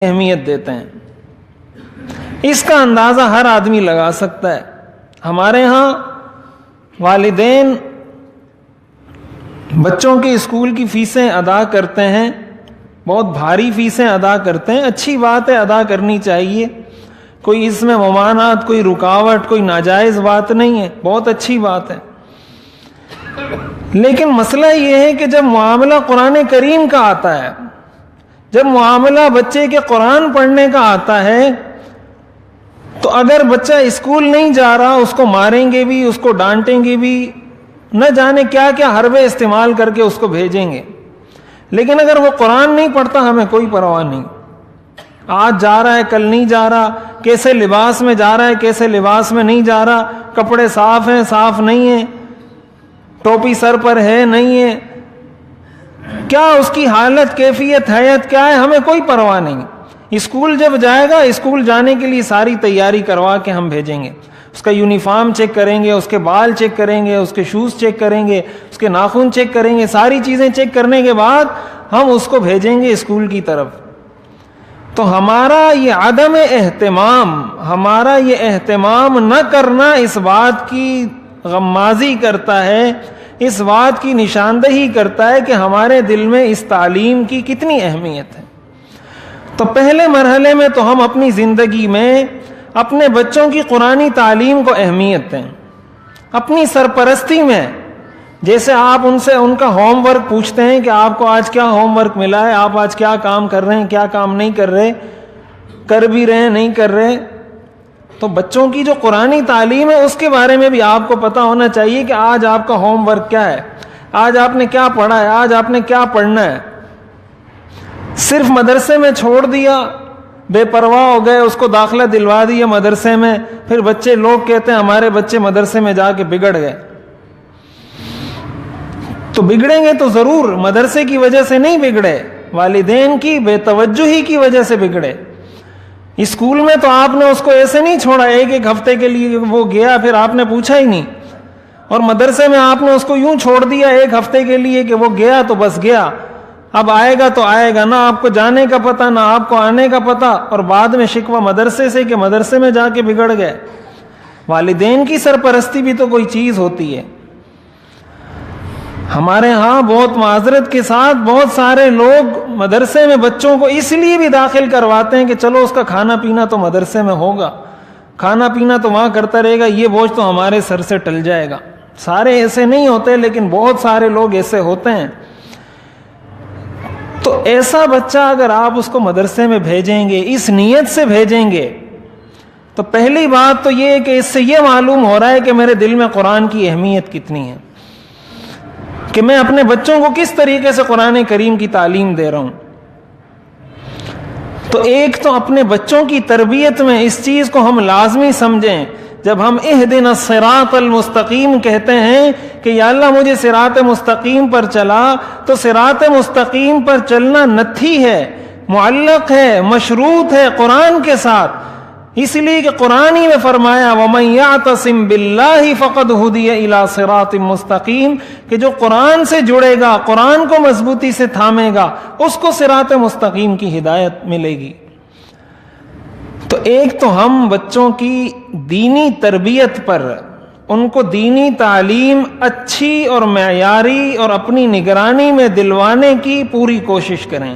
اہمیت دیتے ہیں. اس کا اندازہ ہر آدمی لگا سکتا ہے. ہمارے ہاں والدین بچوں کے اسکول کی فیسیں ادا کرتے ہیں، بہت بھاری فیسیں ادا کرتے ہیں. اچھی بات ہے، ادا کرنی چاہیے، کوئی اس میں ممانعت، کوئی رکاوٹ، کوئی ناجائز بات نہیں ہے، بہت اچھی بات ہے. لیکن مسئلہ یہ ہے کہ جب معاملہ قرآن کریم کا آتا ہے، جب معاملہ بچے کے قرآن پڑھنے کا آتا ہے، تو اگر بچہ اسکول نہیں جا رہا اس کو ماریں گے بھی، اس کو ڈانٹیں گے بھی، نہ جانے کیا کیا حربے استعمال کر کے اس کو بھیجیں گے. لیکن اگر وہ قرآن نہیں پڑھتا ہمیں کوئی پرواہ نہیں. آج جا رہا ہے، کل نہیں جا رہا، کیسے لباس میں جا رہا ہے، کیسے لباس میں نہیں جا رہا، کپڑے صاف ہیں صاف نہیں ہیں، ٹوپی سر پر ہے نہیں ہے، کیا اس کی حالت کیفیت حیت کیا ہے، ہمیں کوئی پرواہ نہیں. اسکول جب جائے گا، اسکول جانے کے لیے ساری تیاری کروا کے ہم بھیجیں گے. اس کا یونیفارم چیک کریں گے، اس کے بال چیک کریں گے، اس کے شوز چیک کریں گے، اس کے ناخن چیک کریں گے، ساری چیزیں چیک کرنے کے بعد ہم اس کو بھیجیں گے اسکول کی طرف. تو ہمارا یہ عدم اہتمام، ہمارا یہ اہتمام نہ کرنا اس بات کی غمازی کرتا ہے، اس بات کی نشاندہی کرتا ہے کہ ہمارے دل میں اس تعلیم کی کتنی اہمیت ہے. تو پہلے مرحلے میں تو ہم اپنی زندگی میں اپنے بچوں کی قرآنی تعلیم کو اہمیت دیں. اپنی سرپرستی میں جیسے آپ ان سے ان کا ہوم ورک پوچھتے ہیں کہ آپ کو آج کیا ہوم ورک ملا ہے، آپ آج کیا کام کر رہے ہیں، کیا کام نہیں کر رہے، کر بھی رہے ہیں نہیں کر رہے، تو بچوں کی جو قرآنی تعلیم ہے اس کے بارے میں بھی آپ کو پتہ ہونا چاہیے کہ آج آپ کا ہوم ورک کیا ہے، آج آپ نے کیا پڑھا ہے، آج آپ نے کیا پڑھنا ہے. صرف مدرسے میں چھوڑ دیا، بے پرواہ ہو گئے، اس کو داخلہ دلوا دیا مدرسے میں، پھر بچے لوگ کہتے ہیں ہمارے بچے مدرسے میں جا کے بگڑ گئے. تو بگڑیں گے تو ضرور مدرسے کی وجہ سے نہیں بگڑے، والدین کی بے توجہی کی وجہ سے بگڑے. اسکول میں تو آپ نے اس کو ایسے نہیں چھوڑا، ایک ہفتے کے لیے وہ گیا پھر آپ نے پوچھا ہی نہیں، اور مدرسے میں آپ نے اس کو یوں چھوڑ دیا ایک ہفتے کے لیے کہ وہ گیا تو بس گیا، اب آئے گا تو آئے گا، نہ آپ کو جانے کا پتہ نہ آپ کو آنے کا پتہ، اور بعد میں شکوہ مدرسے سے کہ مدرسے میں جا کے بگڑ گئے. والدین کی سرپرستی بھی تو کوئی چیز ہوتی ہے. ہمارے ہاں بہت معذرت کے ساتھ بہت سارے لوگ مدرسے میں بچوں کو اس لیے بھی داخل کرواتے ہیں کہ چلو اس کا کھانا پینا تو مدرسے میں ہوگا، کھانا پینا تو وہاں کرتا رہے گا، یہ بوجھ تو ہمارے سر سے ٹل جائے گا. سارے ایسے نہیں ہوتے لیکن بہت سارے لوگ ایسے ہوتے ہیں. تو ایسا بچہ اگر آپ اس کو مدرسے میں بھیجیں گے، اس نیت سے بھیجیں گے، تو پہلی بات تو یہ ہے کہ اس سے یہ معلوم ہو رہا ہے کہ میرے دل میں قرآن کی اہمیت کتنی ہے، کہ میں اپنے بچوں کو کس طریقے سے قرآن کریم کی تعلیم دے رہا ہوں. تو ایک تو اپنے بچوں کی تربیت میں اس چیز کو ہم لازمی سمجھیں. جب ہم اہدنا الصراط المستقیم کہتے ہیں کہ یا اللہ مجھے صراط مستقیم پر چلا، تو صراط مستقیم پر چلنا نتھی ہے، معلق ہے، مشروط ہے قرآن کے ساتھ. اس لیے کہ قرآن ہی میں فرمایا وَمَن يَعْتَصِم بِاللَّهِ فَقَدْ هُدِيَ إِلَىٰ صِرَاطٍ مُسْتَقِيم، کہ جو قرآن سے جڑے گا، قرآن کو مضبوطی سے تھامے گا، اس کو صراط مستقیم کی ہدایت ملے گی. تو ایک تو ہم بچوں کی دینی تربیت پر، ان کو دینی تعلیم اچھی اور معیاری اور اپنی نگرانی میں دلوانے کی پوری کوشش کریں.